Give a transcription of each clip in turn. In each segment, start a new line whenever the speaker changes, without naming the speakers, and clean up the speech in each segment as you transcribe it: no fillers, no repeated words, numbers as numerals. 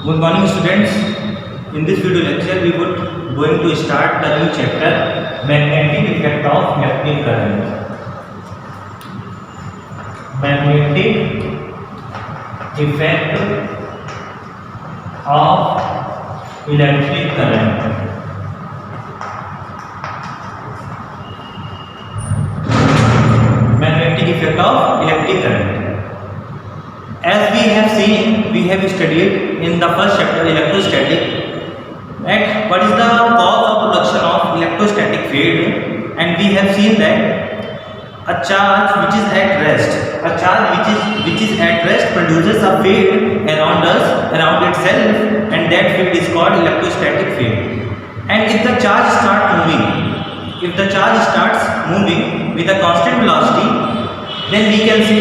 Good morning, students. In this video lecture, we would going to start the new chapter, magnetic effect of electric current. Magnetic effect of electric current. Magnetic effect of electric current. As we have seen, we have studied in the first chapter electrostatic that what is the cause of production of electrostatic field, and we have seen that a charge which is at rest, produces a field around itself, and that field is called electrostatic field. And if the charge starts moving with a constant velocity, then we can say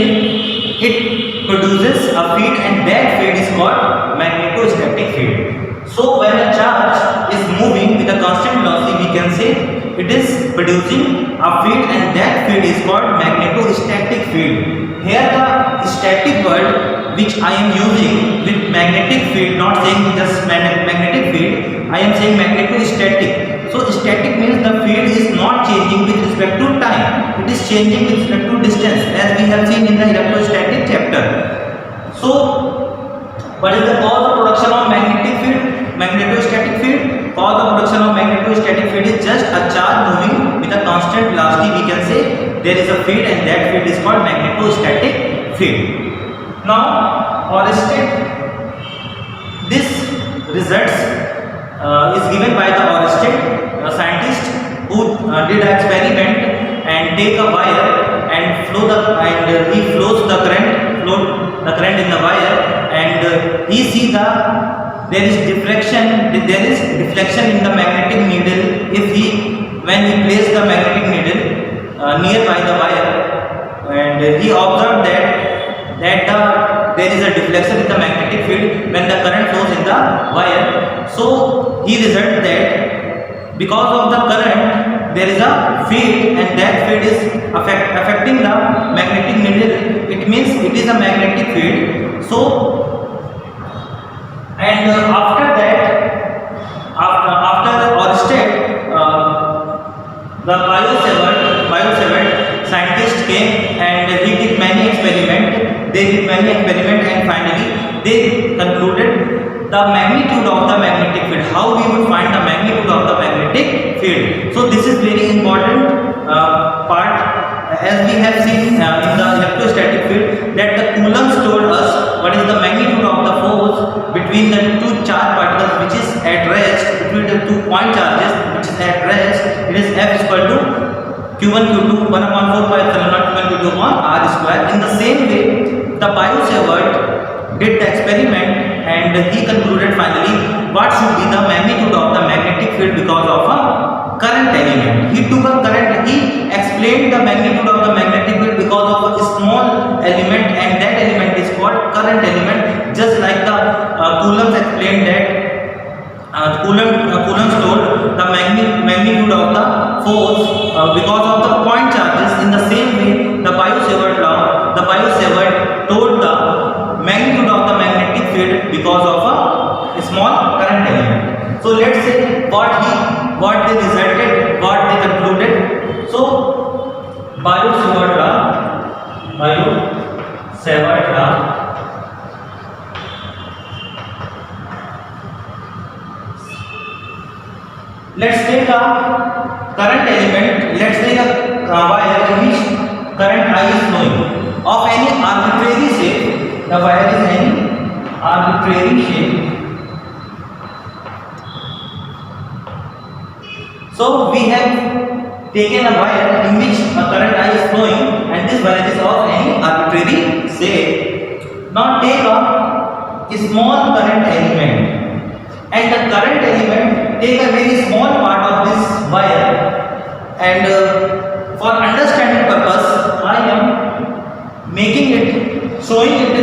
it produces a field, and that field is called magnetostatic field. So when a charge is moving with a constant velocity, we can say it is producing a field, and that field is called magnetostatic field. Here the static word which I am using with magnetic field, not saying just magnetic field, I am saying magnetostatic. So static means the field is not changing with respect to time, it is changing with respect to distance, as we have seen in the electrostatic chapter. So what is the cause of production of magnetic field, magnetostatic field? Cause of production of magnetostatic field is just a charge moving with a constant velocity. We can say there is a field, and that field is called magnetostatic field. Now Oersted, this results is given by the Oersted scientist who did an experiment and take a wire and he flows the current in the wire, and he see there is deflection in the magnetic needle when he place the magnetic needle nearby the wire, and he observed that there is a deflection in the magnetic field when the current flows in the wire. So he resolved that because of the current there is a field, and that field is affecting the magnetic needle. It means it is a magnetic field. So and after Oersted, the Biot scientist came and he did many experiments. And finally they concluded the magnitude of the magnetic field. How we would find the magnitude of the magnetic field? So this is very important part, as we have seen in the electrostatic field, that the Coulombs told us what is the magnitude of the force between the two charge particles which is at rest, between the 2 point charges which is at rest. It is F is equal to Q1 Q2 1/4 pi epsilon naught Q1 Q2 upon R square. In the same way, the Biot did the experiment, and he concluded finally what should be the magnitude of the magnetic field because of a current element. He took a current, he explained the magnitude of the magnetic field because of a small element, and that element is called current element. Just like the Coulombs explained that Coulombs told the magnitude of the force because of the point charges. In the same way, the Biot told the magnitude of the magnetic field because of a small current element. So let's say what they concluded. So Biot-Savart law. Let's take a current element. Let's take a wire in which current I is flowing of any arbitrary shape. The wire is any arbitrary shape. So we have taken a wire in which a current I is flowing, and this wire is of any arbitrary shape. Now take a small current element, and the current element, take a very small part of this wire, and for understanding purpose I am showing it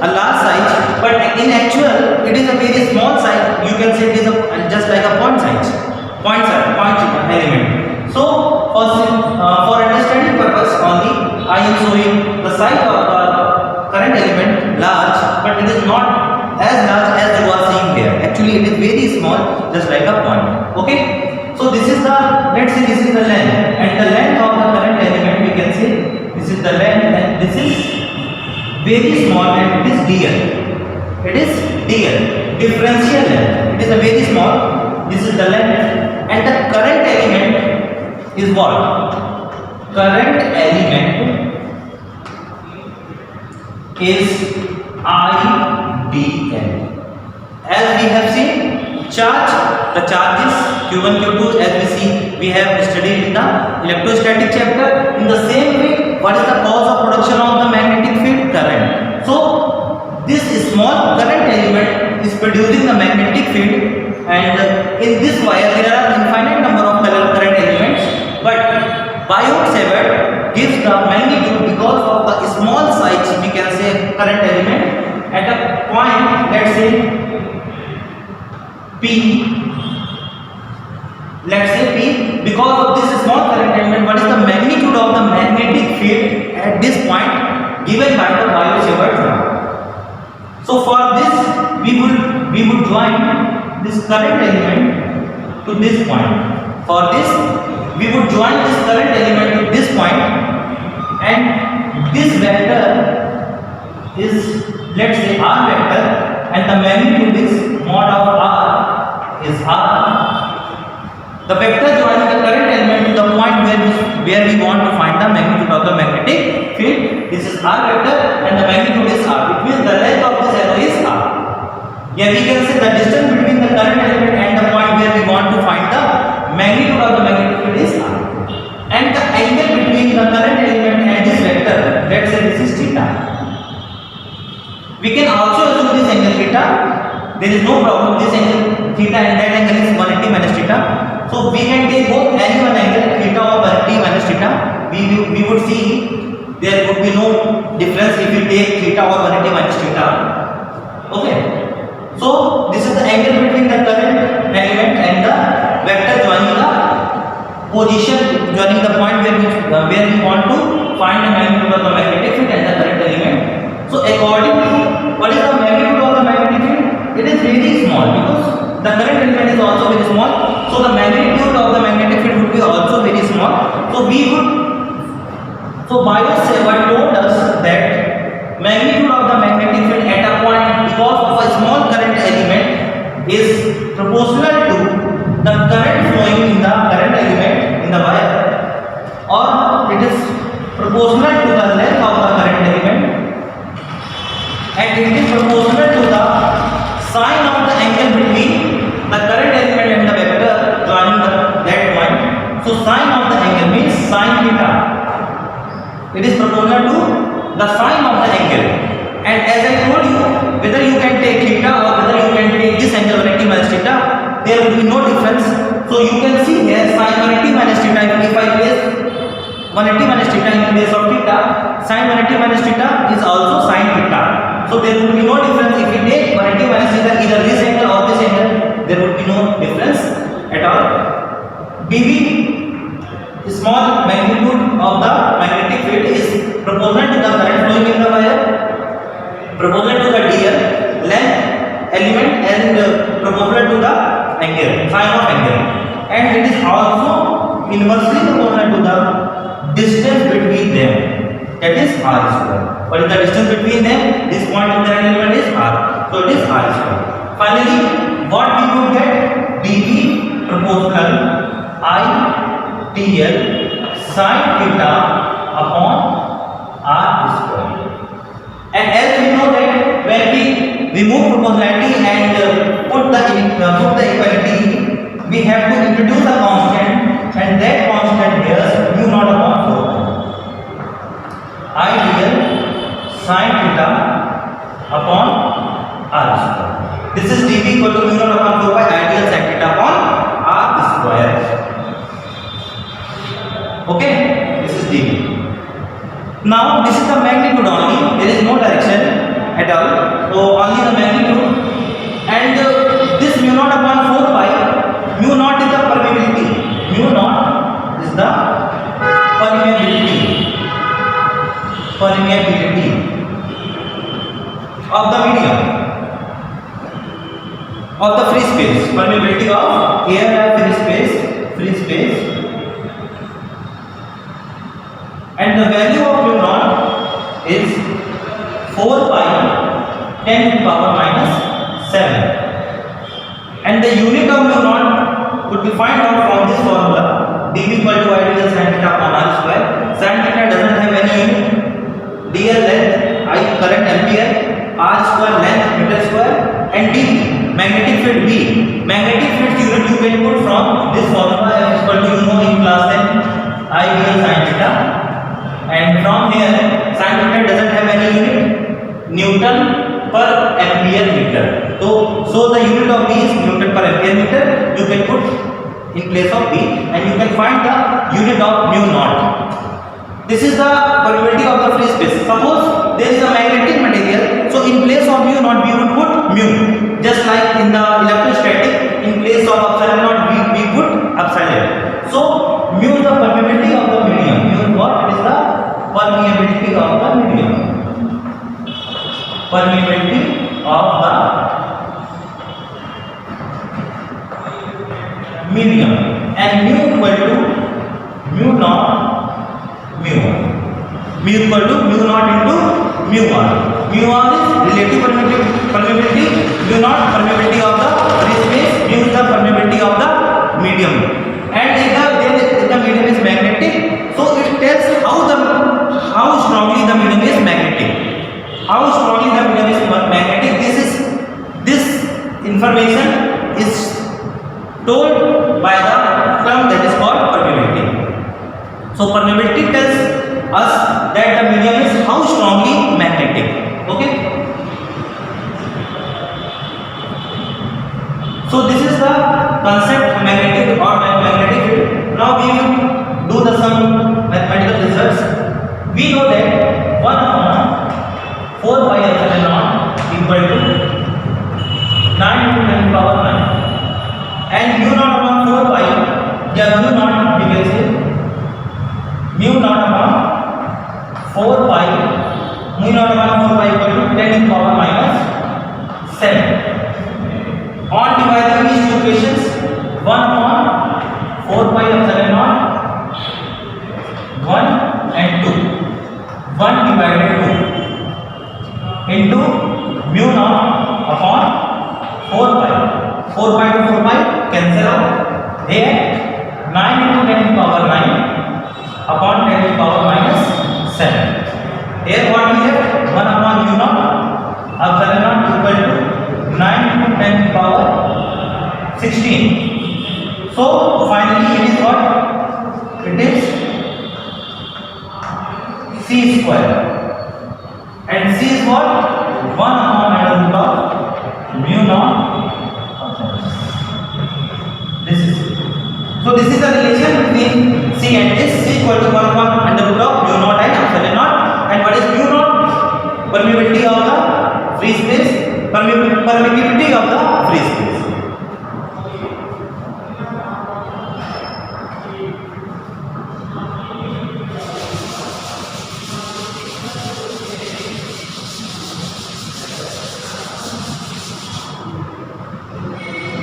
a large size, but in actual it is a very small size. You can say it is just like a point element. So for understanding purpose only, I am showing the size of the current element large, but it is not as large as you are seeing Actually, it is very small, just like a point. Okay. So this is the, let's say this is the length, and the length of the current element we can say this is the length, and this is very small, and it is dl. It is dl, differential length. It is a very small. This is the length, and the current element is what? Current element is IDL. As we have seen, charge, the charges Q1, Q2, as we see, we have studied in the electrostatic chapter. In the same way, what is the cause of production of the magnetic field? Current. So this small current element is producing the magnetic field, and in this wire there are infinite number of current elements, but Biot Savart gives the magnitude because of the small size, we can say, current element at a point, let's say P. Let's say P, because of this small current element, what is the magnitude of the magnetic field at this point given by the Biot Savart law. So for this we would join this current element to this point. For this we would join this current element to this point, and this vector is, let's say, r vector, and the magnitude is mod of r is r. The vector joining the current element to the point where we want to find the magnitude of the magnetic field. This is r vector, and the magnitude is r. It means the length of this arrow is r. Yeah, we can say the distance between the current element and the point where we want to find the magnitude of the magnetic field is r. And the angle between the current element and this vector, let's say this is theta. We can also assume this angle theta. There is no problem. This angle theta and that angle is 180 minus theta. So we can take both any one angle, theta or 180 minus theta. We would see there would be no difference if you take theta or 180 minus theta. Okay. So this is the angle between the current element and the vector joining the position, joining the point where we want to find the magnitude of the magnetic field and the current element. So according to what is the magnitude of the magnetic field, it is very small because the current element is also very small. So the magnitude of the magnetic field would be also very small. So Biot Savart told us that magnitude of the magnetic field at a point because of a small current element is proportional to the current flowing in the current element in the wire, or it is proportional to the length of the current element, and it is proportional to the sine of the angle between the current element and the vector joining that point. So sine of the angle means sine theta. It is proportional to the sine of the angle. And as I told you, whether you can take theta or whether you can take this angle 180 minus theta, there will be no difference. So you can see here sine 180 minus theta. If I place 180 minus theta in place of theta, sine 180 minus theta is also sine theta. So there will be no difference if you take 180 minus theta, either this angle or this angle. There would be no difference at all. dV, small magnitude of the magnetic field, is proportional to the current flowing in the wire, proportional to the dl, length element, and proportional to the angle, sine of angle, and it is also inversely proportional to the distance between them, that is r square. What is the distance between them? This point in the element is r, so it is r square. Finally, what we would get? dV proportional I dl sine theta upon r square. And as we know that when we remove proportionality and put the equality, we have to introduce a constant, and that constant here mu naught upon 4 I dl sine theta upon r square. This is dV equal to mu naught upon 4 by ideal sin theta upon r square. Okay, this is dV. Now this is the magnitude only. There is no direction at all. So only the magnitude, and this mu naught upon 4 pi. Mu naught is the permeability. Mu naught is the permeability of the medium, of the space, permeability of air or free space, and the value of mu naught is 4 pi 10 to the power minus 7, and the unit of mu naught could be find out from this formula, dV equal to I dl sin theta upon r square. Sin theta doesn't have any unit, dl length, I current ampere, r square length meter square, and dV magnetic field V. Magnetic field unit you can put from this formula, F is equal to, you know in class 10, I dl sin theta, and from here sin theta doesn't have any unit, Newton per ampere meter. So the unit of V is Newton per ampere meter. You can put in place of V, and you can find the unit of mu naught. This is the permeability of the free space. Suppose there is a magnetic material, so in place of mu naught we would put mu. Just like in the electrostatic, in place of epsilon naught we put epsilon. So mu is the permeability of the medium. Mu is what? It is the permeability of the medium. Permeability of the medium, and mu equal to mu naught mu 1. Mu equal to mu naught into mu 1. Mu 1 is relative permeability, mu naught permeability of the free space, mu is the permeability of the medium. And if the medium is magnetic, so it tells how strongly the medium is magnetic. How strongly the medium is magnetic. This information is told by the term that is called permeability. So permeability tells us that the medium is how strongly magnetic. Okay. So this is the concept magnetic or magnetic field. Now we will do some mathematical results. We know that 1 upon 4 pi epsilon naught equal to 9 into 10 to the power 9, and mu naught upon 4 pi, mu naught we can say mu naught upon 4 pi equal to 10 to the power minus 7. On dividing these two equations, 1 upon 4 pi epsilon naught, 1 and 2, 1 divided 2 into mu naught upon 4 pi. 4 pi to 4 pi cancel out. Here 9 into 10 to the power 9 upon 10 to the power minus 7. Here what we have? 1 upon mu naught epsilon naught equal to 9 into 10 to the power 16. So finally it is what? It is c square, and c is what? 1 upon under root of mu naught. This is the relation between c and this. C equal to 1 upon under root of mu naught and epsilon naught. And what is mu naught? Permeability of the free space. Permeability of the free space.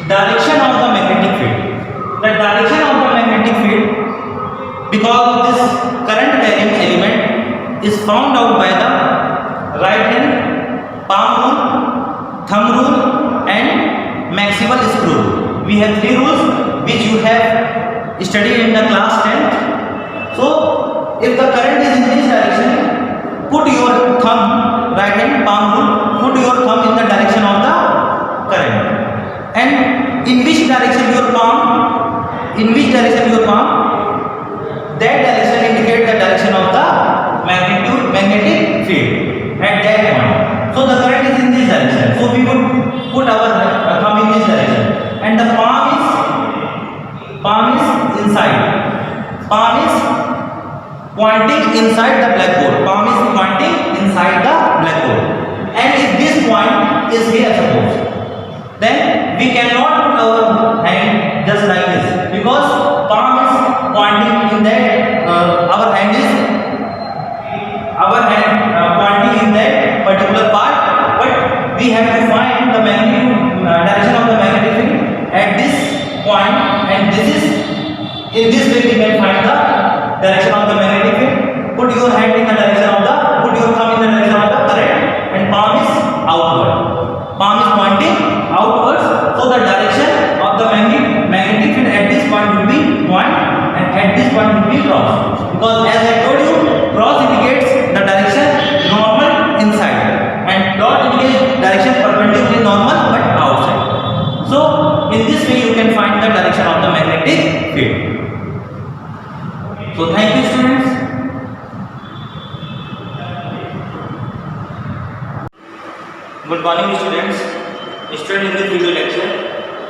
Direction of the magnetic field. The direction of the magnetic field, because of this current carrying element, is found out by the right hand, palm rule, thumb rule, and maximal screw rule. We have 3 rules which you have studied in the class 10th. So if the current is in this direction, put your thumb, right hand, palm rule, put your thumb in the direction of the current. And in which direction your palm, that direction indicates the direction of the magnetic field at that point. So the current is in this direction, so we would put our thumb in this direction, and the palm is inside. Palm is pointing inside the blackboard. And if this point is here, suppose, then we cannot put our hand just like this, because palm is pointing in that our hand pointing in that particular part, but we have to find the direction of the magnetic field in this way we can find the direction of the magnetic field. Put your hand in the direction of the, put your thumb in the direction of the current, and palm is outward. Palm is pointing outwards, so the direction of the magnetic field at this point will be point, and at this point will be cross. Because as I told you, cross indicates the direction normal inside, and dot indicates direction perpendicular normal but outside. So in this way you can find the direction of the magnetic field. So thank you students. Good morning students. In this video lecture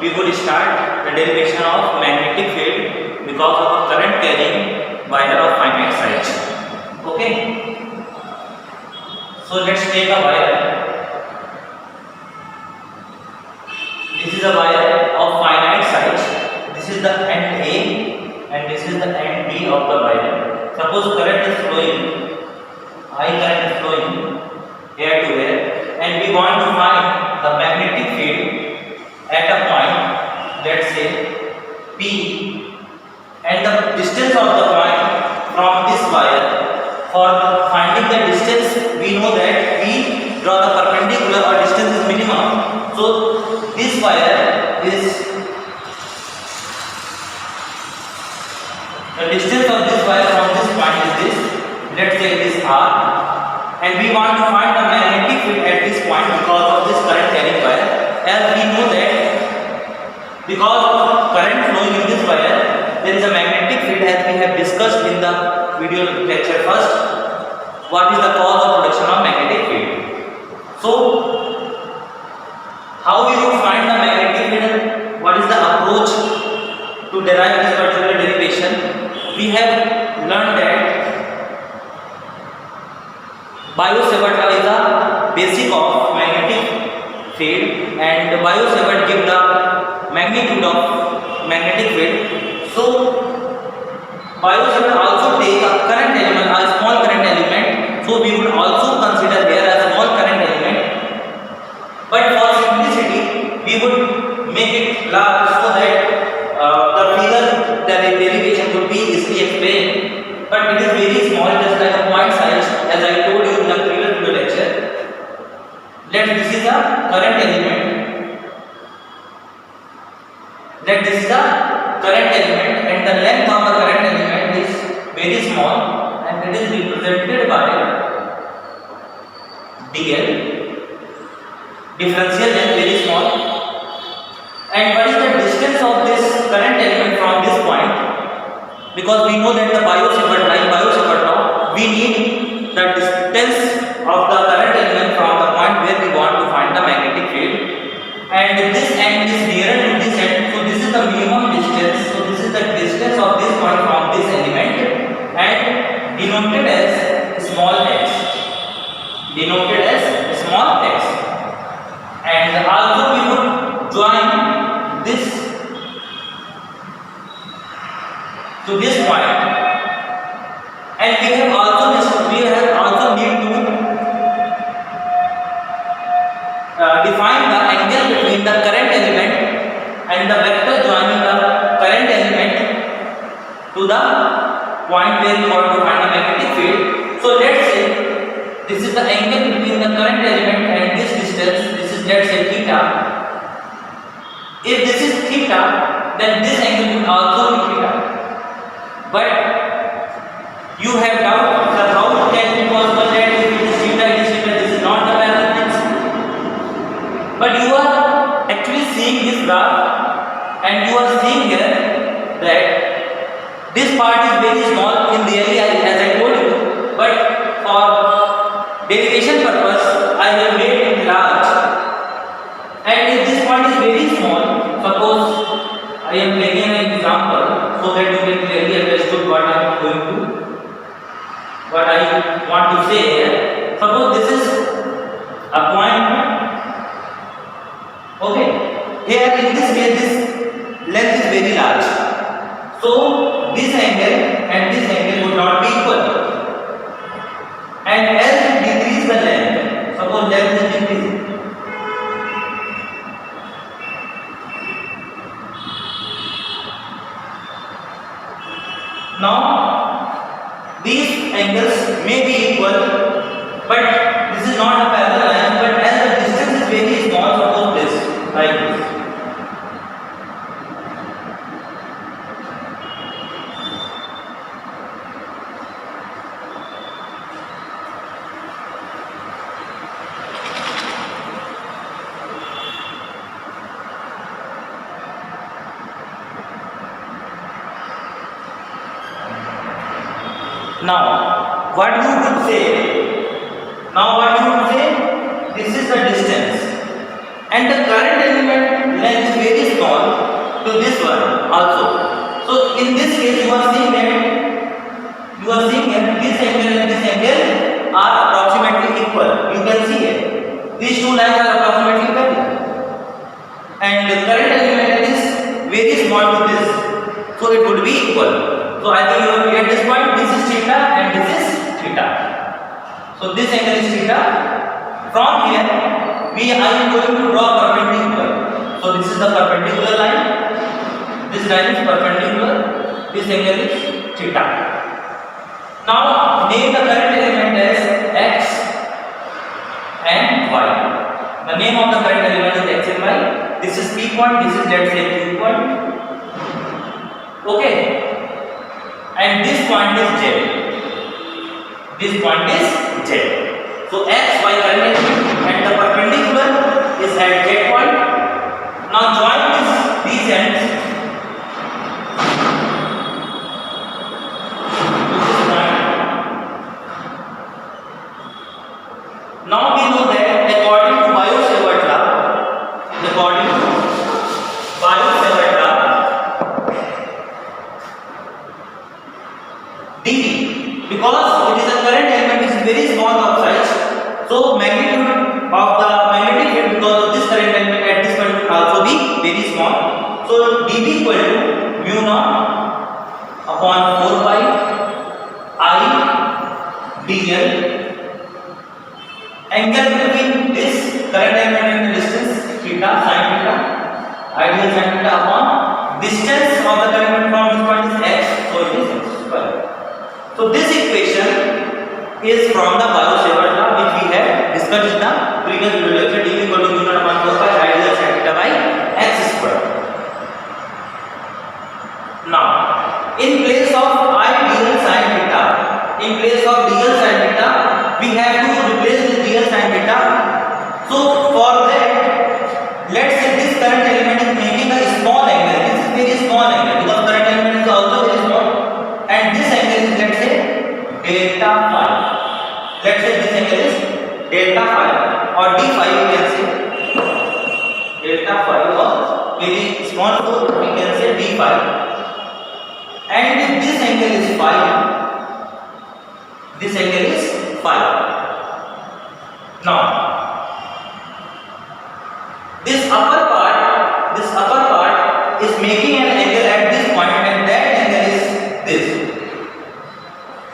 we would start the derivation of magnetic field because of a current carrying wire of finite size. Okay. So let's take a wire. This is a wire of finite size. This is the end A and this is the end B of the wire. Suppose current is flowing, I current is flowing here to here, and we want to find the magnetic field at a point, let's say P, and the distance of the point from this wire. For finding the distance, we know that we draw the perpendicular or distance is minimum. So this wire is, the distance of this wire from this point is this, let's say it is R, and we want to find the magnetic field at this point because of this current carrying wire. As we know that because of current flowing in this wire, there is a magnetic field, as we have discussed in the video lecture first. What is the cause of production of magnetic field? So how we will find the magnetic field? What is the approach to derive this particular derivation? We have learned that Biot-Savart is the basic of magnetic field, and Biot-Savart give the magnitude of magnetic field. So Biot-Savart also take a current element, a small current element. So we would also consider here a small current element. But for simplicity, we would make it large so that the figure, the derivation would be easily explained. But it is very small, just like a point size, as I told you in the previous video lecture. This is a current element. This is the current element, and the length of the current element is very small, and it is represented by dl. Differential length very small. And what is the distance of this current element from this point? Because we know that the Biot-Savart law, we need the distance of the current element from the point where we want to find the magnetic field, and this end is nearer to this end, so this is the minimum distance. So this is the distance of this point from this element, and denoted as small x. Denoted as small x. And also we would join this to this point, and we have also need to define the angle between the current element and the vector joining the current element to the point where we want to find the magnetic field. So let's say this is the angle between the current element and this distance. This is, let's say, theta. If this is theta, then this angle would also be theta. But you have doubt that how it can be possible that if it is theta, this is not the parallel things. But you are actually seeing this graph, and you are seeing here that this part is very small in really, as I told you. But for derivation purpose, I have made it large. And if this point is very small, suppose I am taking an example so that you can clearly understood what I am going to, what I want to say here. Suppose this is a point. Okay. Here in this case, this length is very large. So this angle and this angle would not be equal. And as you decrease the length, suppose length is decreasing. Now these angles may be equal, but this is not a parallel line, but as the distance is very small, suppose this like this. Now, what you would say? Now, what you would say? This is the distance, and the current element length is very small to this one also. So, in this case, you are seeing that this angle and this angle are approximately equal. You can see it. These two lines are approximately equal, and the current element is very small to this, so it would be equal. So I think you will get this point. This is theta and this is theta. So this angle is theta. From here, I am going to draw perpendicular. So this is the perpendicular line. This line is perpendicular. This angle is theta. Now name the current element as x and y. The name of the current element is x and y. This is P point. This is, let's say, Q point. Okay. And this point is Z. This point is Z. So x, y current element and the perpendicular is at Z point. Now join these ends. Now we know that according to Biot-Savart law, dV, because it is a current element, is very small of size, so magnitude of the magnetic field because of this current element at this point will also be very small. So dV equal to mu naught upon 4 pi I dl. Angle between this current element and the distance theta, sin theta, ideal sin theta upon distance of the current from this point is x, so it is x square. So this equation is from the Biot-Savart law, which we have discussed in the previous video lecture. dV equal to mu naught upon 4 pi ideal sin theta by x square. Now, in place of ideal sin theta, in place of real sin theta, we have to replace this real sin theta. So for that, let's say this current element is making a small angle. This is very small angle because current element is also very small, and this angle is, let's say, delta phi. Let's say this angle is delta phi or d phi, we can say delta phi, or very small, so we can say d phi. And this angle is phi. This angle is phi. Now, this upper part is making an angle at this point, and that angle is this.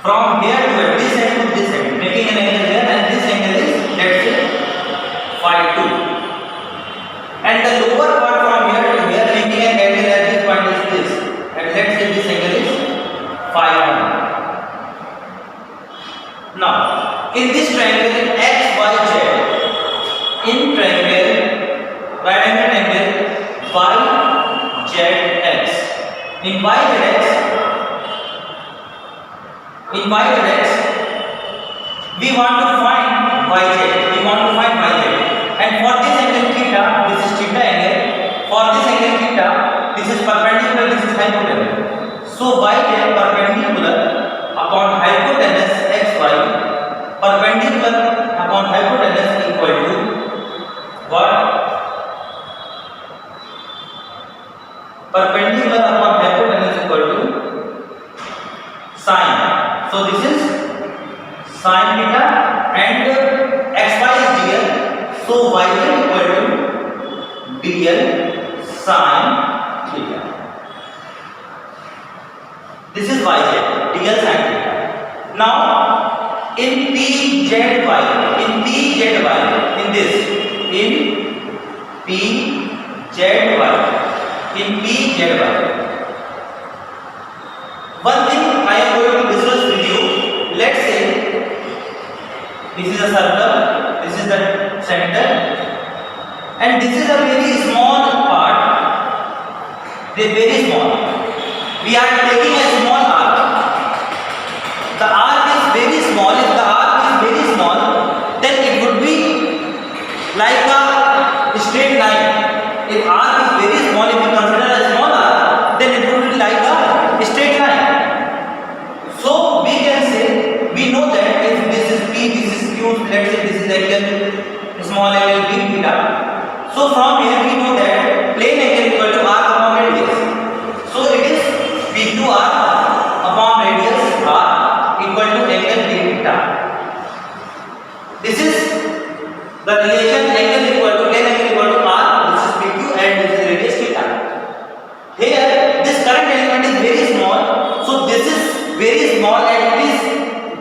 From here to at this end to this end, making an angle here, and this angle is, let's say, phi 2. And the lower part from here to here, making an angle at this point is this, and let's say this angle is phi 1. Now, in this triangle x, y, z, in triangle right angle y, z, x, in y, z, x, we want to find yz. And for this angle theta, this is theta angle. For this angle theta, this is perpendicular, this is hypotenuse. So yz perpendicular upon hypotenuse xy, perpendicular upon hypotenuse equal to what? Perpendicular upon hypotenuse equal to sine. So this is sin theta, and xy is dl, so yz equal to dl sin theta. This is yz, dl sin theta. Now in pzy, in pzy, in this, in pzy, one thing This is a circle, this is the center, and this is a very small part. They are very small. We are taking a small arc. The arc is very small. If the arc is very small, then it would be like a straight line. If arc is very small, if you consider a small arc, then it would be like a straight line. So we can say, we know that if this is P, this is Q, let's say this is angle, small angle B theta. So from here we know that plane angle equal to arc upon radius. So it is PQR upon radius r equal to angle d theta. This is the relation angle equal to plane angle equal to r. This is PQ and this is radius theta. Here this current element is very small. So this is very small and it is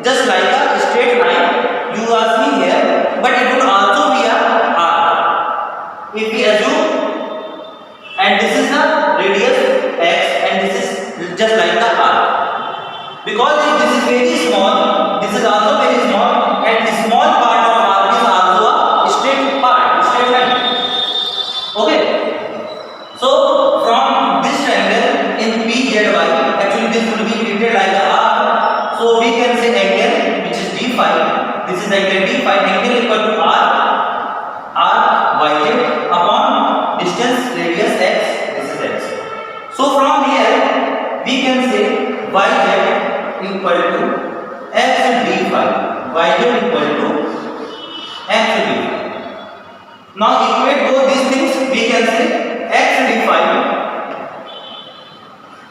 just like a straight line you are seeing here, but it would also be a r. If we assume, and this is the radius x and this is just like the r, because if this is very small, this is also very small, and the small part of r is also a straight part, straight line. Okay, so from this triangle in PZY, actually this would be treated like a r. So we can say angle which is d phi, this is angle d phi, angle equal to r yz upon distance radius x, this is x. So from here we can say yz equal to x d phi, yz equal to x d phi. Now equate both these things, we can say x d phi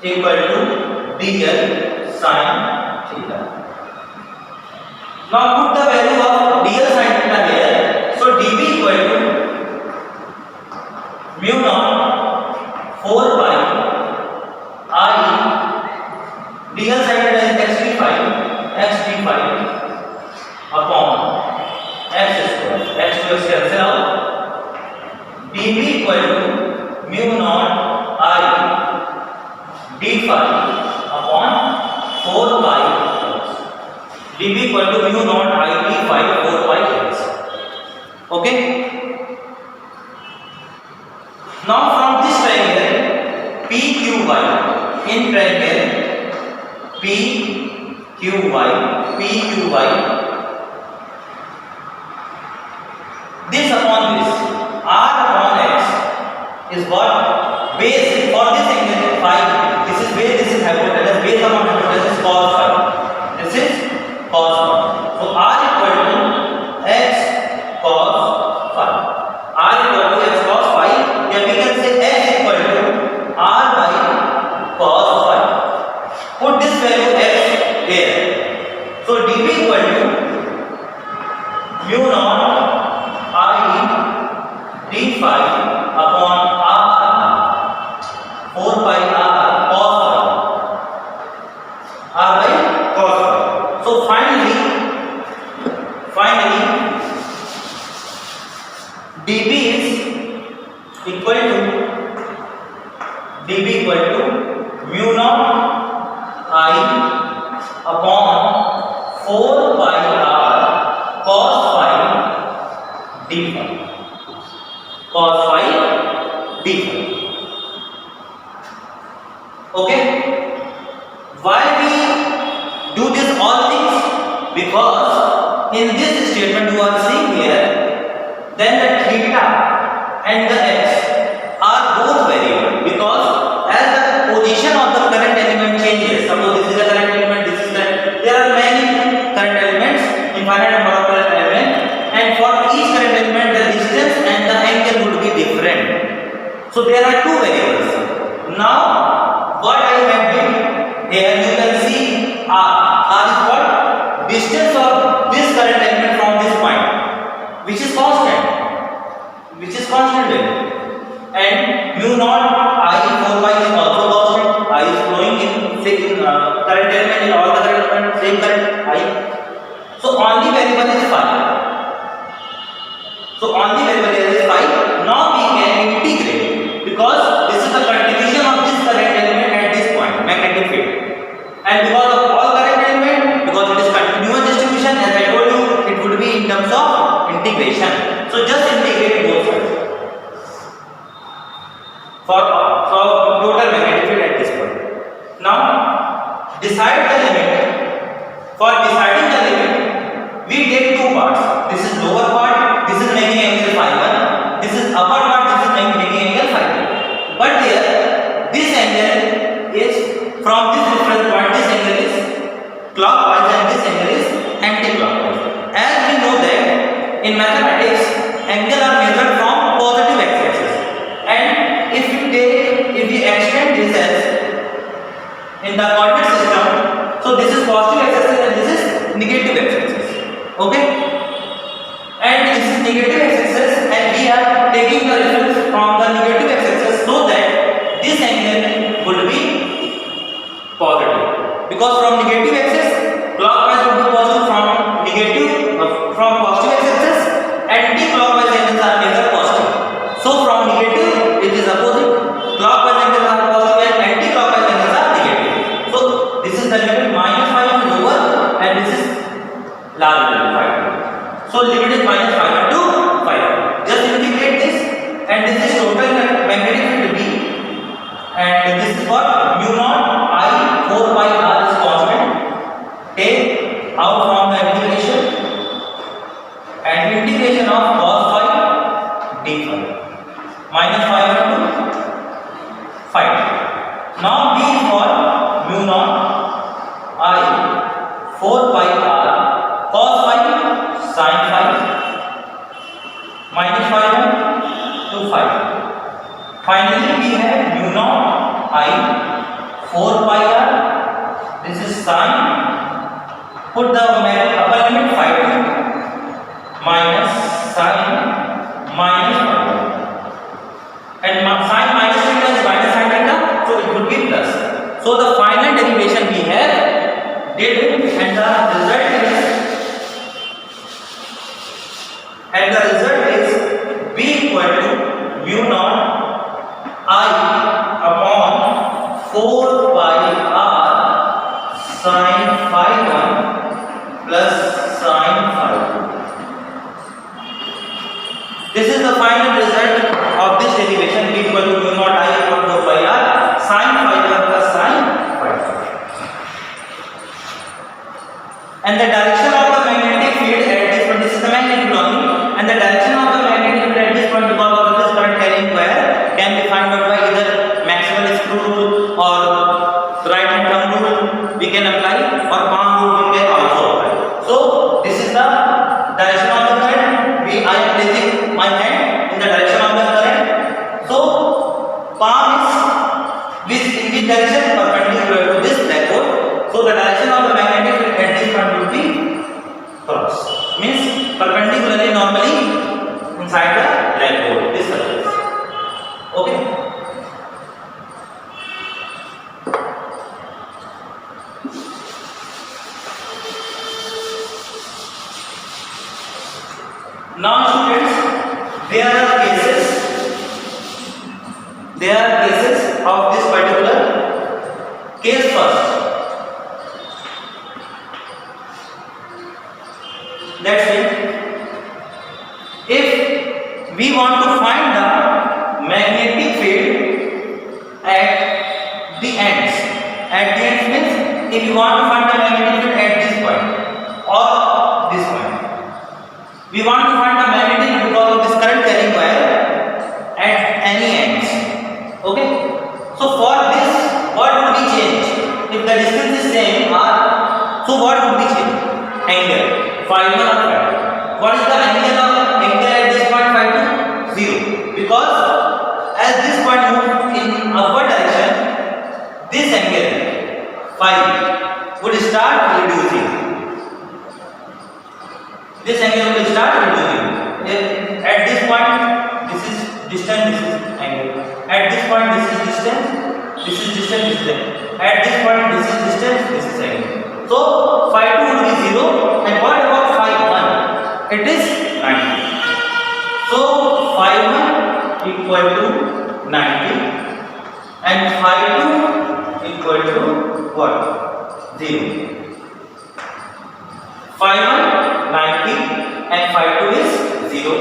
equal to dl sin theta. Now put the value of dl sin theta here. So dv equal to mu naught 4 pi I dl sin theta is x d phi upon x square. X to x cancel out. dv equal to mu naught I d phi upon 4 pi x. dv equal to mu naught I d phi 4 pi x. Okay. Now from this triangle PQY, in triangle PQY, this upon this, r upon x is what? Base for this angle phi. This is base, this is hypotenuse. Base upon hypotenuse is cos phi. This is cos phi. So r equal to x cos phi. R equal to x cos phi. Here we can say x equal to r by cos phi. Put this value x here. So dv equal to mu naught I d phi upon r 4 pi r cos phi. R by cos phi. So finally dv is equal to mu naught I upon 4 pi r cos phi d phi. Cos phi d phi. Okay. Why we do this all things? Because in this statement you are seeing here, then the theta and the x are both variable, because as the position of the current element changes, suppose this is the current element, this is the, there are many current elements, infinite number of current elements, and for each current element the distance and the angle would be different. So there are two variables. Now what I have did here, you can see r is what? Distance of this current element from this point, which is constant value, and mu naught I 4 pi is also constant. I is flowing in current element, in all the current element, same current I. So only variable is phi. Now we can integrate, because this is the contribution of this current element at this point, magnetic field, and because of all current element, because it is continuous distribution, as I told you, it would be decide the limit. For deciding the limit, we take two parts. This is lower part, this is making angle phi 1. This is upper part, this is making angle phi 2. But here, this angle is from this reference point. This angle is clockwise and this angle is anti-clockwise. As we know that in mathematics, angle are measured from positive x-axis. And if we extend this as in the coordinate system, so this is positive x-axis and this is negative x-axis. Okay? And this is negative x-axis and we are taking the reference from the negative x-axis so that this angle would be positive. Because from negative axis, clockwise would be positive, from positive x-axis, anti-clockwise angles are measured positive. So from negative it is opposite, clockwise angles are positive and anti-clockwise angles are negative. So this is the limit minus phi 1 lower and this is larger than phi 2. So limit is minus phi 1 to phi 1. Just integrate this and this is total magnetic field B and this is what mu naught I 4 pi r is constant. Take out from the integration and integration of cos phi d phi minus phi 1 to phi 2. Now B is what mu naught I 4 pi r cos phi sin phi minus phi 1 to phi 2. Finally we have mu naught I 4 pi r, this is sin, put the upper limit phi 2 minus sin minus phi 1 and sin minus theta is minus sin theta, so it would be plus. So the final derivation we have did and the result is B equal to mu naught I upon 4 pi r sin phi 1 plus sin phi 2. This is the final result of this derivation. B equal to mu naught I upon 4 pi r sin phi 1 plus sin phi 2. And the direction of the magnetic field at this point, this is the magnetic longing, and the direction of the magnetic field at this point because of this current carrying wire can be found out by either Maxwell's screw rule or right hand thumb rule we can apply or palm rule we can also apply. So this is the direction of the current. I am placing my hand in the direction of the current. So palm is in which direction? Perpendicular to this blackboard. So the direction of the magnetic field at this point will be cross. Means perpendicularly normally inside the blackboard. This surface. Okay. Now students, there are cases of this particular case first. That's it. If we want to find the magnetic field at the ends means if you want to find the magnetic field at this point or this point, we want to find the magnetic field because of this current carrying wire at any ends. Okay. So for this, what would be changed? If the distance is same r, so what would be changed? Angle phi 1 or phi 2. What is the angle at this point? Phi 2 0. Because as this point moves in upward direction, this angle phi would start reducing. This angle will start reducing. At this point, this is distance, this is angle. At this point, this is distance, this is distance, this is angle. At this point, this is distance, this is angle. So phi 2 will be 0. And what about phi 1? It is 90. So phi 1 equal to 90 and phi 2 equal to what? 0. Phi 1 90 and phi 2 is 0.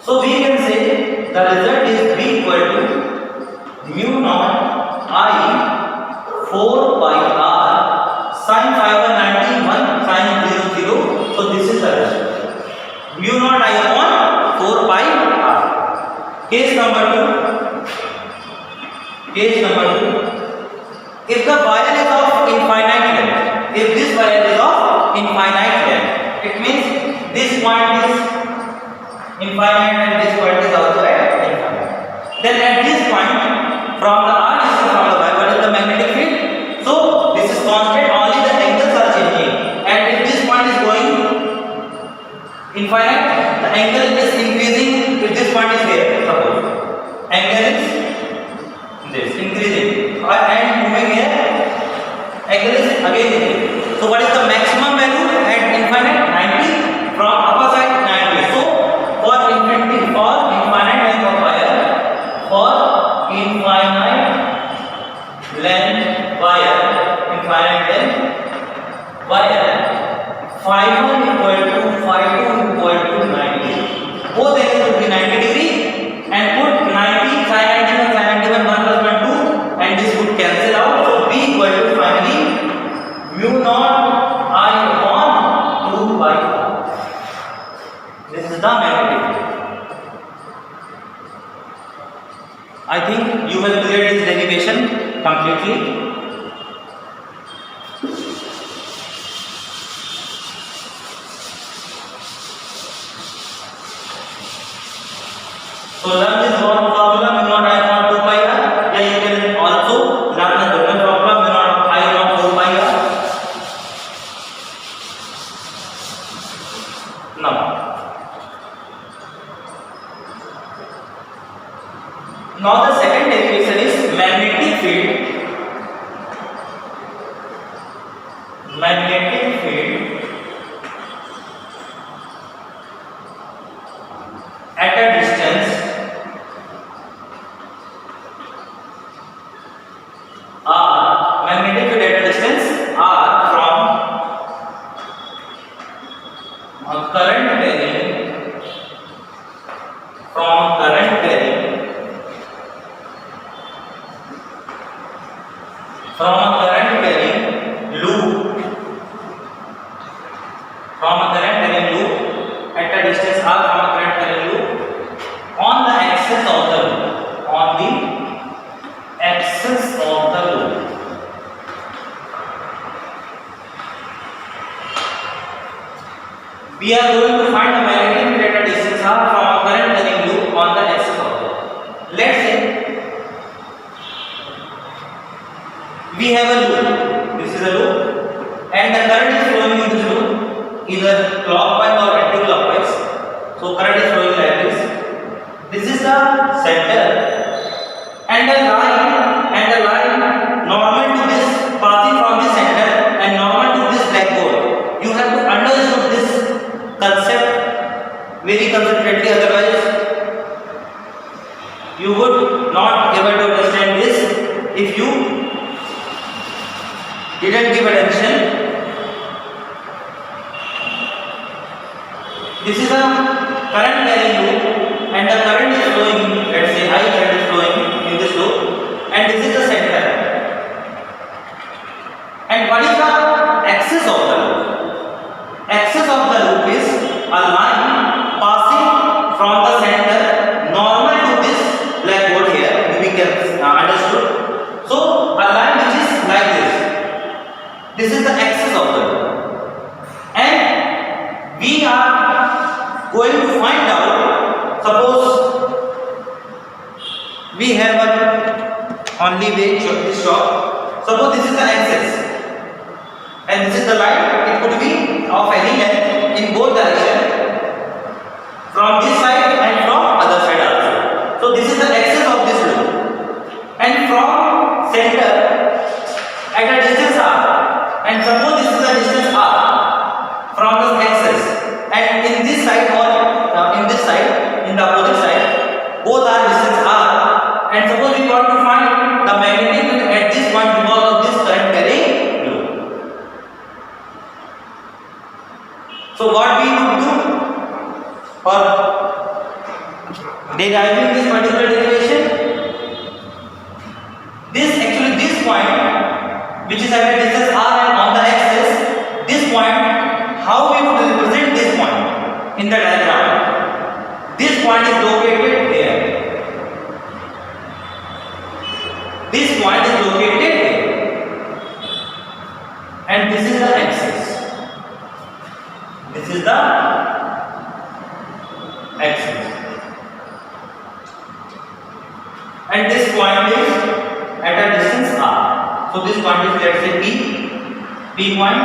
So we can say the result is B equal to mu naught I 4 pi r number 2. Case number 2. If the wire is of infinite length, if this wire is of infinite length, it means this point is infinite and this point is also at infinite. Then at this point, from the R distance from the wire, what is the magnetic field? So this is constant, only the angles are changing. And if this point is going infinite, the angle is increasing. If this point is here, suppose angle is this increasing, and moving here, angle is again increasing. So what is the maximum value at infinite? 90. From upper side 90. So for infinite length of wire, for infinite length wire, phi1 equal to phi2 equal to 90. Both angles will be 90 degree, and put 90 sin 91 sin 91 1 plus 1 2, and this would cancel out. So B equal to finally mu naught I upon 2 pi. This is the magnetic field. I think you will clear this derivation completely. So learn this one formula mu naught I upon 2 pi r. Yeah, you can also learn the general formula mu naught I upon 4 pi r. Now the second derivation is magnetic field. Magnetic field at a distance r. Magnetic field at a distance r from a current carrying loop at a distance r from a current carrying loop on the axis of the loop. We are going to find the magnetic field at a distance r from a current carrying loop on the axis of the loop. Let's say we have a loop. This is a loop, and the current is flowing in this loop, either clockwise or anti-clockwise. So current is flowing like this. This is the center, and the line normal to this, passing from this center and normal to this blackboard. You have to understand this concept very concentratedly, otherwise you would not able to understand this if you didn't give attention. This is a current carrying loop, and the current is flowing, let's say I current is flowing in this loop, and this is the center. And what is the axis of the loop? Axis of the loop is a line passing from the center normal to this blackboard here. We can understood. So a line which is like this. This is the axis of the loop, and we are going to find out. Suppose we have only way this shop. Suppose this is the axis, and this is the line. It could be of any length in both directions, from this side and from other side also. So this is the axis of this loop, and from center at a distance r, and suppose this is the distance r from this axis, and in this side or in the opposite side, both are distance r, and suppose we want to find the magnetic field at this point because of this current carrying loop. So what we would do for deriving this particular derivation, this point which is at a distance r and on the axis, this point, how we would represent this point in the diagram? This point is located here, So this point is, let's say, P point.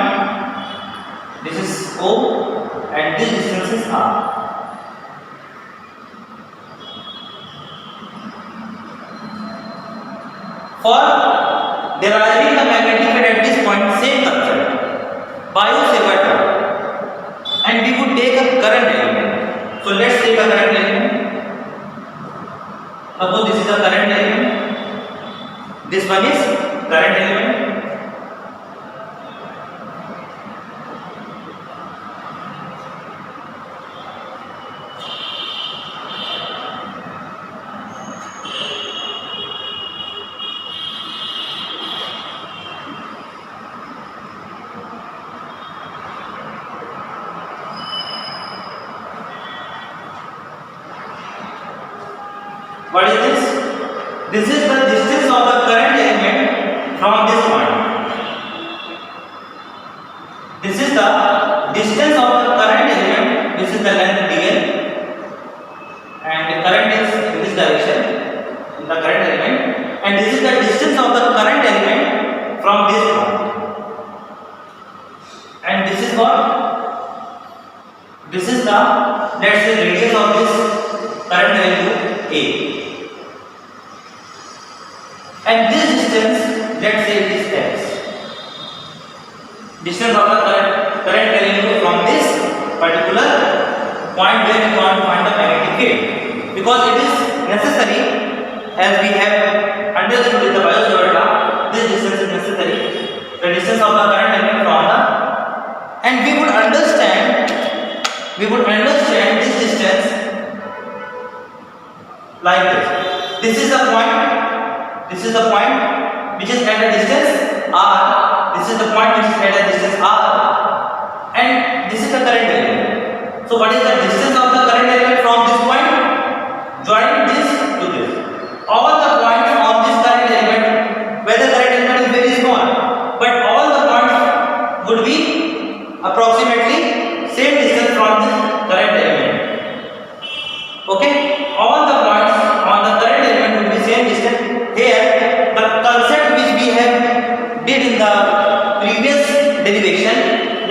This is O, and this distance is R. For deriving the magnetic field at this point, same concept, Biot-Savart law, and we would take a current element. So let's take a current element. Suppose this is a current element. This one is current element. What is this? This is the distance of the current element from this point. This is the distance of the current element. This is the length dl, and the current is in this direction, in the current element, and this is the distance of the current element from this point. And this is what? This is the, let's say, radius of this current value A. And this distance, let's say, it is x. Distance of the current element from this particular point where we want to find the magnetic field. Because it is necessary, as we have understood in the Biot-Savart law, this distance is necessary. The distance of the current element from the, and we would understand this distance like this. This is the point. This is the point which is at a distance r. This is the point which is at a distance r, and this is the current element. So what is the distance of the current element from this point? Join this to this. All the points of this current element, whether current element is very small, but all the points would be approximately same distance from this current element. Okay, all the points on the current element would be same distance. Here, the concept which we have did in the previous derivation,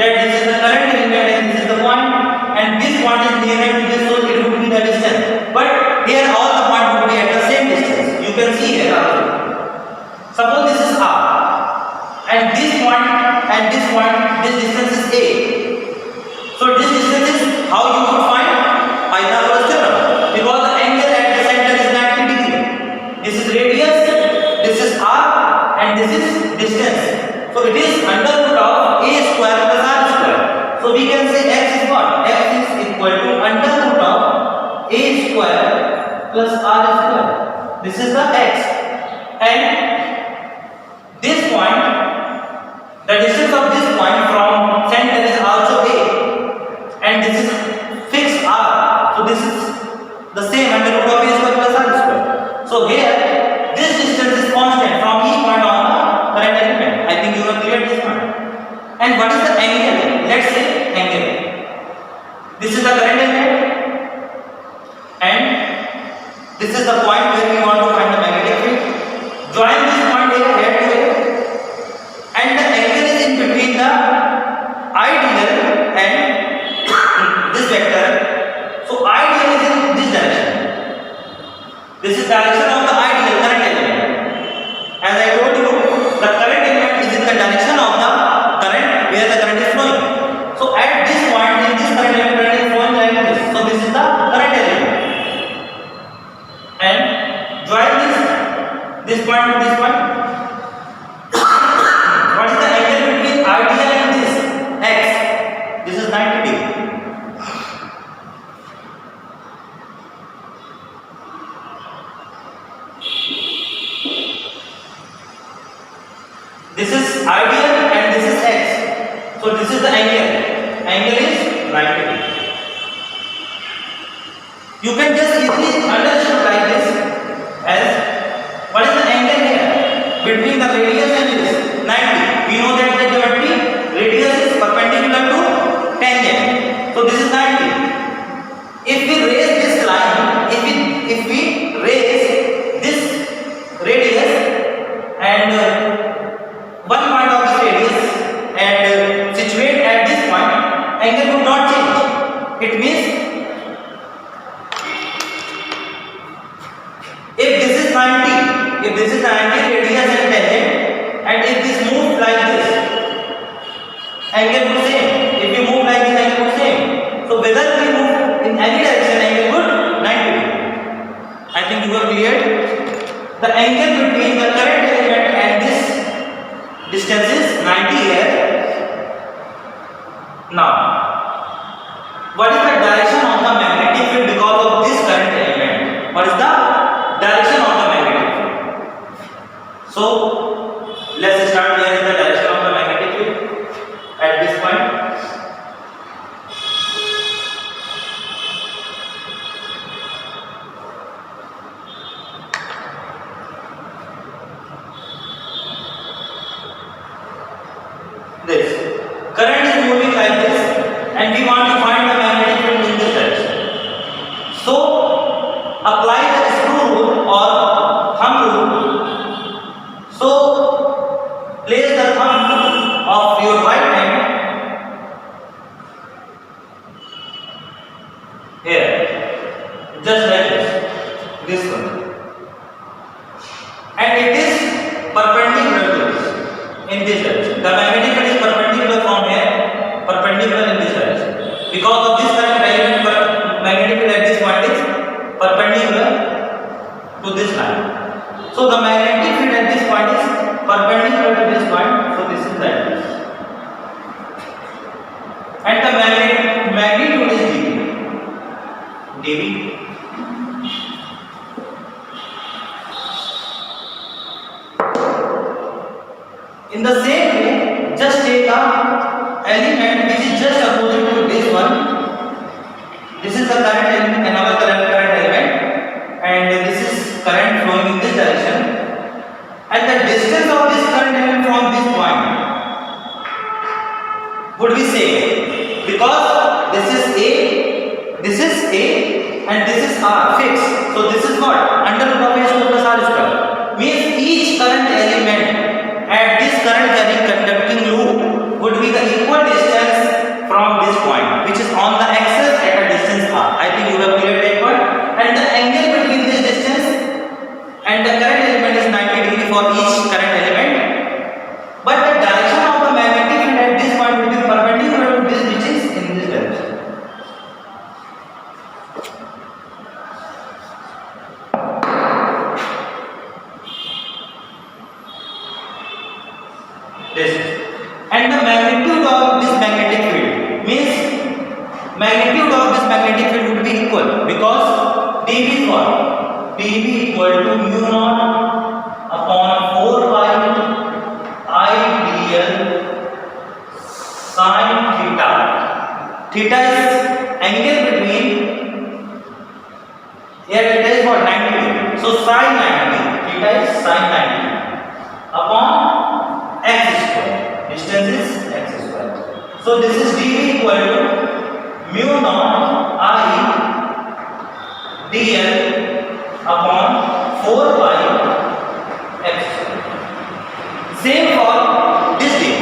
that this is the current element and this is the point, and this point is nearer to this, so it would be the distance. But here all the points would be at the same distance. You can see here also. Suppose this is R, and this point and this point, this distance is A. So this distance is how you would find Pythagoras theorem, because the angle at the center is 90 degree. This is radius, this is r, and this is distance. So it is under root of a square plus r square. So we can say x is what? X is equal to under root of a square plus r square. This is the x. And this point, the distance of this point from center is also a. And this is fixed r. So this is the same under root of a square plus r square. So here, this distance is constant from each point on the current element. I think you have cleared this point. And what is the angle? Let's say angle. This is the current element, and this is the point where we want to find the magnetic field. Join this point here, head to head, and the angle is in between the ideal and this vector. So ideal is in this direction. This is direction of the ideal current element. As I told you, the current element is in the direction of the current where the current is flowing. So at this point, in this current element is flowing like this. So this is the current element. And join this point to this point. What is the angle between ideal and this? X. This is 90 degree. This is ideal and this is x. So this is the angle. Angle is 90 degree. You can just easily understand like this as what is the angle here between the radius and this 90. We know that the geometry radius is perpendicular to tangent. So this is 90. If we raise this line, if we raise this radius and one point of this radius and situate at this point, angle would not change. It means if this is 90 radius and tangent, and if this moves like this, angle would same. If you move like this, angle would same. So whether we move in any direction, angle would 90 degree. I think you are clear. The angle between the current element and this distance is 90 here. Now, what is the direction of the magnetic field because of this current element? What is the direction of the magnetic field? So, let's start. Here is the direction of the magnetic field at this point. This current is moving like this, and we want to find the magnetic field in this direction. So, apply the screw rule or thumb rule. So, place the thumb of your right hand here, just like this one, and it is perpendicular to this in this direction. The magnetic field is perpendicular from here, perpendicular in this direction. Because of this current element, magnetic field at this point is perpendicular to this line. So the magnetic field at this point is perpendicular to this point. So this is like this, and the magnitude is dV. In the same way, just take a element which is just opposite to this one. This is the current element, another current element, and this is current flowing in this direction. And the distance of this current element from this point would be same, because this is A, and this is R fixed. So this is what? Under root of H plus R square. Means each current element at this current carrying conducting loop would be the equal distance from this point, which is on the axis at a distance R. I think you have cleared that point. And the angle between this distance and the current element is 90 degree for each current element. But the direction of the magnetic field at this point will be perpendicular to this, which is in this direction. This, and the magnitude of this magnetic field means magnitude of this magnetic field would be equal, because dV is what? dV equal to mu naught upon 4 pi I dl sin theta. Theta is angle between, here theta is what? 90 degree. So sin 90, theta is sin 90 upon x square. Distance is x square. So this is dV equal to mu naught I dl upon 4 pi x square. Same for this dV.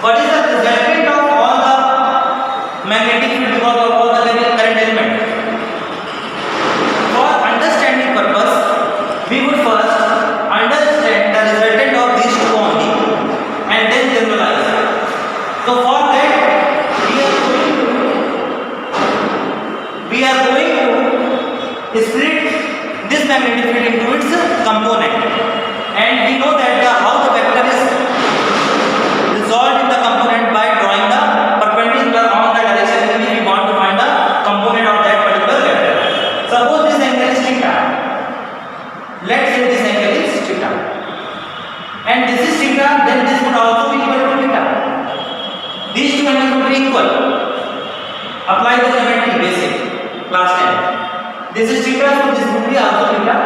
What is the resultant of all the magnetic field because of all the current elements? For understanding purpose, we would first understand the resultant of these two only and then generalize. So for that, we are going to split this magnetic field into its component, and we know that how the vector is resolved in the component by drawing the perpendicular on the direction in which we want to find the component of that particular vector. Suppose this angle is theta. Let's say this angle is theta, and this is theta, then this would also be equal to theta. These two angles would be equal. Apply the geometry basic class 10. This is theta, so this would be also theta,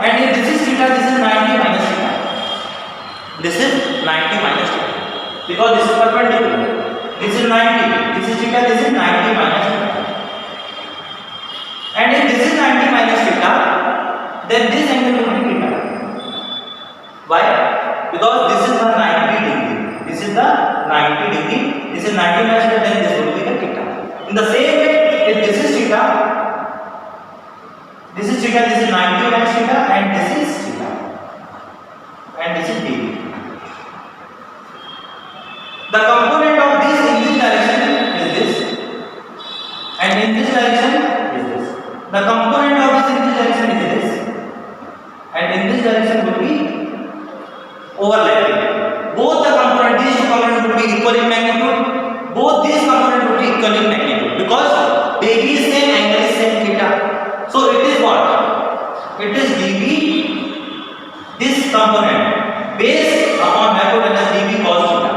and if this is theta, this is 90 minus theta. This is 90 minus theta, because this is perpendicular. This is 90, this is theta, this is 90 minus theta. And if this is 90 minus theta, then this angle will be theta. Why? because this is the 90 degree. This is the 90 degree. This is 90 minus theta, then this will be the theta. In the same way, if this is theta, this is 90 minus theta, and this is theta, and this is dv. The component of this in this direction is this, and in this direction is this. The component of this in this direction is this, and in this direction will be overlapping. Both the component, these two components will be equal in magnitude. Both these components will be equal in magnitude because dv is same, angle is same, theta. So it is what? It is dv, this component based upon hypotenuse dv cos theta,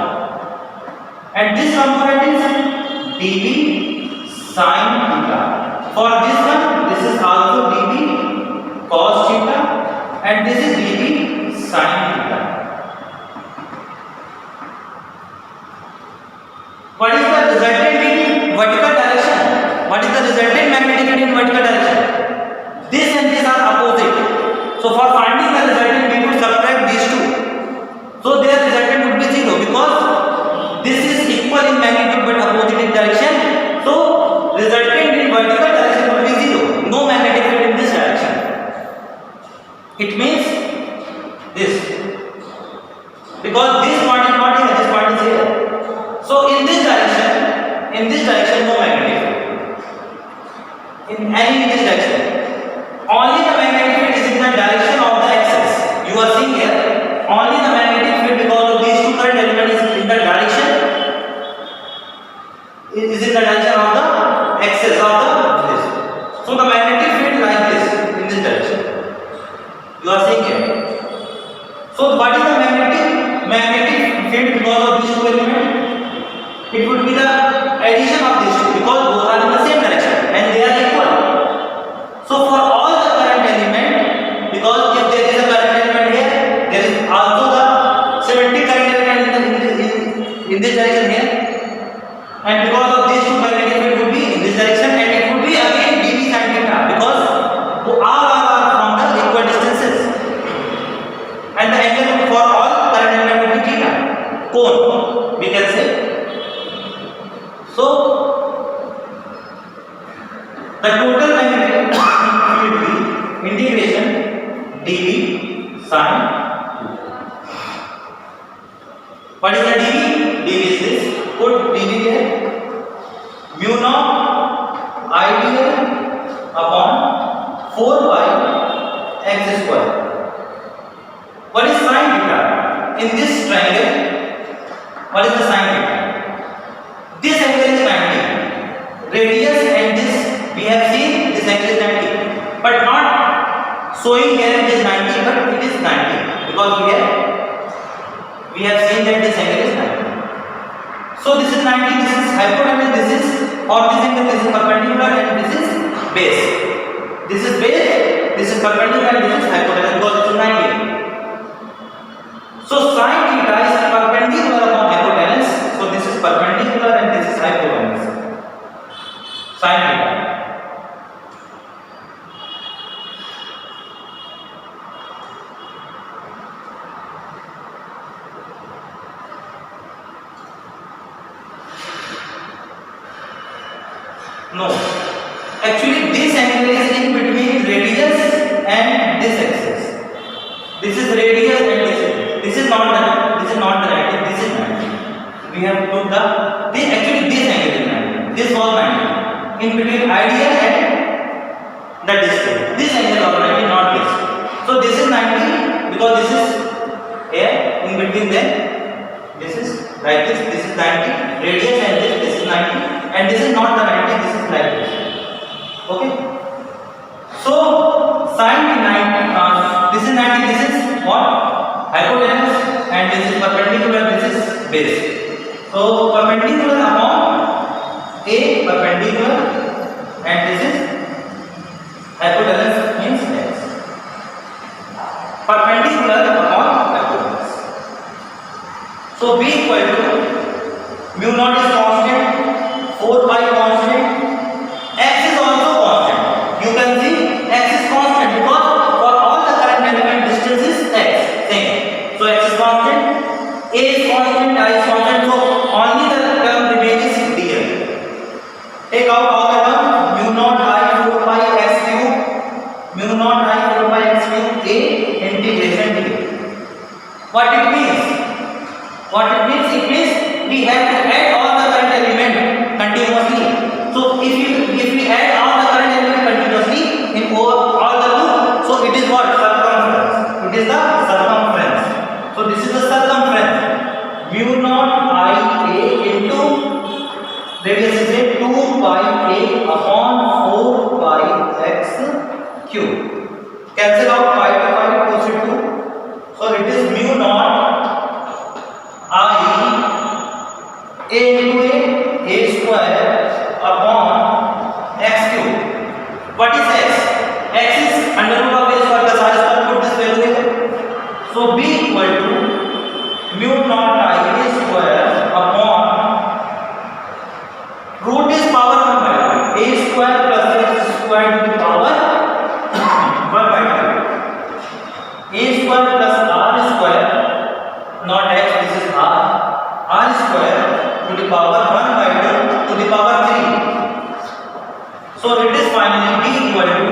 and this component is dv sin theta. For this one, this is also dv cos theta, and this is dv sin theta. What is the resultant in vertical direction? What is the resultant magnetic field in vertical direction? This and this are opposite. So for finding the resultant, we would subtract these two. So their resultant would be 0 because this is equal in magnitude but opposite in direction. So resultant in vertical direction would be 0. No magnetic field in this direction. It means this, because this point is not here, this point is here. So in this direction no magnetic field. In this direction, only the magnetic field is in the direction of the axis. You are seeing here, only the magnetic field, because of these two current elements, is in the direction. It is in the direction of the axis of the this. So the magnetic field like this in this direction. You are seeing here. So what is the magnetic field because of these two elements? It would be the addition of these two because both are in the same direction and they are equal. So for all the current element, because if there is a current element here, there is also the symmetric current element in this direction here, and because of these two, magnetic field would be in this direction, and it would be again dv sin theta because all are from the equal distances, and the angle for all current element would be theta, cone we can say. So the total magnetic field will be integration dv sin. What is the dv? dv is this. Put dv there. Mu naught ideal upon 4 pi x square. What is sin theta? In this triangle, what is the sin theta? This angle is 90. Radius and this we have seen this angle is 90, but not showing here it is 90, but it is 90 because we have seen that this angle is 90. So this is 90. This is hypotenuse. This is for this angle. This is perpendicular and this is base. This is base. This is perpendicular and this is hypotenuse because this is 90. So sin theta is perpendicular upon hypotenuse. So this is perpendicular and this is hypotenuse. Sin theta. No, actually this angle is in between radius and this axis. This is radius and this is not the 90. This is 90. We have put actually this angle is 90. This was 90. In between ideal and the distance. This angle was 90, not this. So this is 90 because this is here in between them. This is like this. This is 90. Radius and this is 90. And this is not the 90, this is like this. Okay. So sin 90, this is 90, this is what? Hypotenuse, and this is perpendicular, this is base. So perpendicular upon A, perpendicular, and this is hypotenuse means x. Perpendicular upon hypotenuse. So B equal to mu naught is constant, 4 pi constant, x is also constant. You can see x is constant because for all the current element distance is x, same. So x is constant, a is constant, I is constant. So only the term remains is dl. Take out all the term mu naught I 4 pi x cube, mu naught I 4 pi x cube a integration dl. What it means? What it means? It means we have to add all the current element continuously. So if we add all the current element continuously in all the loop, so it is what? Circumference. It is the circumference. So this is the circumference. Mu naught I a into radius is a 2 pi a upon 4 pi x cube. Cancel out pi to pi, push it to. So it is mu naught I a into a square upon x cube. What is x? X is under root of a square plus r square. Put this value here. So b equal to mu naught I a square upon root is power 1 by 2. A square plus x square to the power 1 by 2. A square plus r square, not x, this is r square to the power 1 by 2 to the power 3. So it is finally b equal to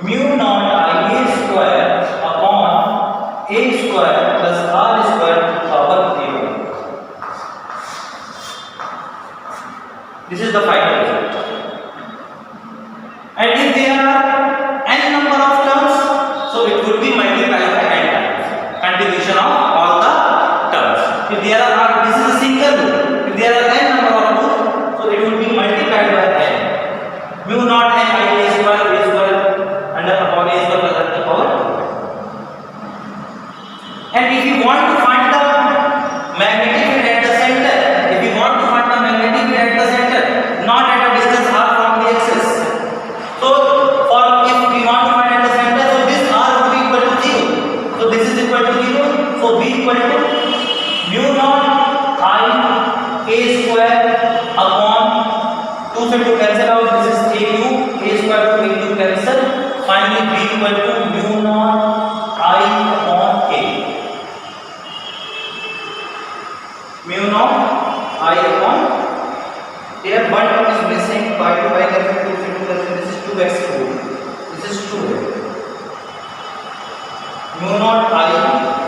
mu naught I a square upon a square plus r square to the power 3. This is the final result. And if there are n number of terms, so it would be multiplied by n times. Continuation of all the terms. If there are, this is a single loop. If there are n number of loops, so it would be multiplied by n. Mu naught n I a square under upon a square plus the power 2. And if you want to find the magnetic field at the center, if you want to find the magnetic field at the center, not at a distance r from the axis. So for if we want to find at the center, so this r would be equal to 0. So this is equal to 0. So b equal to mu naught I a square upon 2 से 2 cancel out. This is a cube, a square to a cube cancel. Finally b equal to mu naught I upon a. Mu naught I upon, here one term is missing, pi to pi cancel, 2 to 2 cancel. This is 2x cube. This is 2. Mu naught I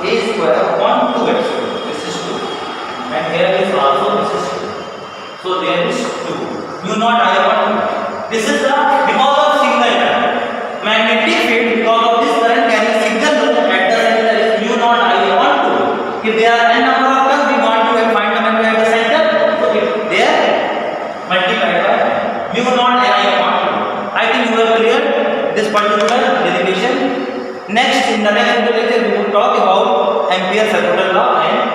a square upon 2x cube. This is 2. And here is also this is 2. So there is 2. Mu naught I upon 2. This is the, because of single magnetic field, because of this current carrying single loop at the center is mu naught I upon 2. If there are n number of terms, we want to find the magnetic at the center, so if they are multiplied by mu naught n I upon 2. I think you are clear this particular derivation. Next, in the next lecture, we will talk about Ampere's circular law and